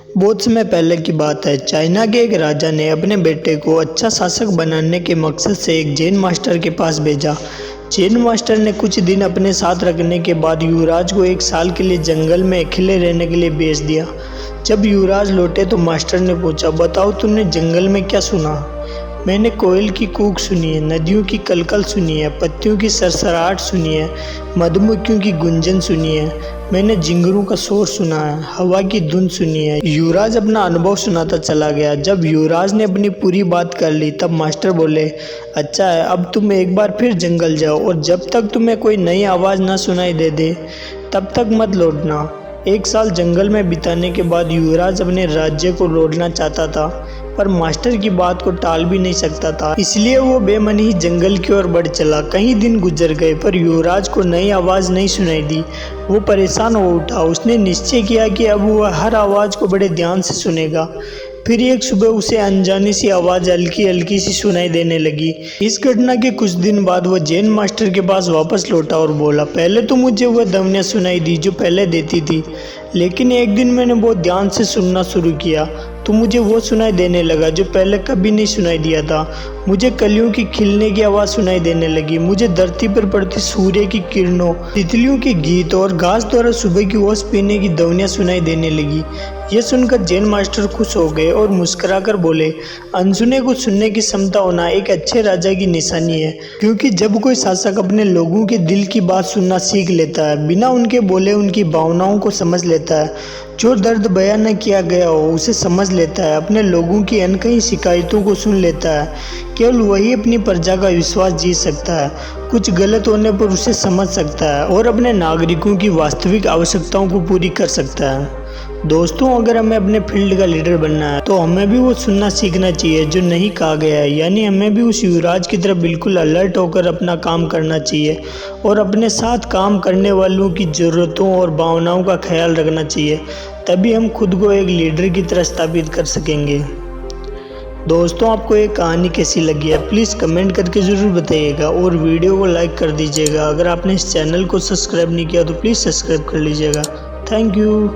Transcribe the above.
बहुत समय पहले की बात है। चाइना के एक राजा ने अपने बेटे को अच्छा शासक बनाने के मकसद से एक जैन मास्टर के पास भेजा। जैन मास्टर ने कुछ दिन अपने साथ रखने के बाद युवराज को 1 साल के लिए जंगल में अकेले रहने के लिए भेज दिया। जब युवराज लौटे तो मास्टर ने पूछा, बताओ तुमने जंगल में क्या सुना? मैंने कोयल की कूक सुनी है, नदियों की कलकल सुनी है, पत्तियों की सरसराहट सुनी है, मधुमक्खियों की गुंजन सुनी है, मैंने झिंगुरों का शोर सुना है, हवा की धुन सुनी है। युवराज अपना अनुभव सुनाता चला गया। जब युवराज ने अपनी पूरी बात कर ली तब मास्टर बोले, अच्छा है, अब तुम एक बार फिर जंगल जाओ और जब तक तुम्हें कोई नई आवाज़ ना सुनाई दे तब तक मत लौटना। 1 साल जंगल में बिताने के बाद युवराज अपने राज्य को लौटना चाहता था, पर मास्टर की बात को टाल भी नहीं सकता था, इसलिए वो बेमन ही जंगल की ओर बढ़ चला। कई दिन गुजर गए पर युवराज को नई आवाज़ नहीं सुनाई दी। वो परेशान हो उठा। उसने निश्चय किया कि अब वह हर आवाज़ को बड़े ध्यान से सुनेगा। फिर एक सुबह उसे अनजानी सी आवाज़ हल्की हल्की सी सुनाई देने लगी। इस घटना के कुछ दिन बाद वह जैन मास्टर के पास वापस लौटा और बोला, पहले तो मुझे वह ध्वनियाँ सुनाई दी जो पहले देती थी, लेकिन एक दिन मैंने बहुत ध्यान से सुनना शुरू किया तो मुझे वो सुनाई देने लगा जो पहले कभी नहीं सुनाई दिया था। मुझे कलियों की खिलने की आवाज़ सुनाई देने लगी। मुझे धरती पर पड़ती सूर्य की किरणों, तितलियों के गीत और घास द्वारा सुबह की ओस पीने की ध्वनियाँ सुनाई देने लगी। यह सुनकर जैन मास्टर खुश हो गए और मुस्कुराकर बोले, अनसुने को सुनने की क्षमता होना एक अच्छे राजा की निशानी है, क्योंकि जब कोई शासक अपने लोगों के दिल की बात सुनना सीख लेता है, बिना उनके बोले उनकी भावनाओं को समझ लेता है, जो दर्द बयान न किया गया हो उसे समझ लेता है, अपने लोगों की अनकही शिकायतों को सुन लेता है, केवल वही अपनी प्रजा का विश्वास जीत सकता है, कुछ गलत होने पर उसे समझ सकता है और अपने नागरिकों की वास्तविक आवश्यकताओं को पूरी कर सकता है। दोस्तों, अगर हमें अपने फील्ड का लीडर बनना है तो हमें भी वो सुनना सीखना चाहिए जो नहीं कहा गया है, यानी हमें भी उस युवराज की तरफ बिल्कुल अलर्ट होकर अपना काम करना चाहिए और अपने साथ काम करने वालों की ज़रूरतों और भावनाओं का ख्याल रखना चाहिए। तभी हम खुद को एक लीडर की तरह स्थापित कर सकेंगे। दोस्तों, आपको ये कहानी कैसी लगी है प्लीज़ कमेंट करके ज़रूर बताइएगा और वीडियो को लाइक कर दीजिएगा। अगर आपने इस चैनल को सब्सक्राइब नहीं किया तो प्लीज़ सब्सक्राइब कर लीजिएगा। Thank you.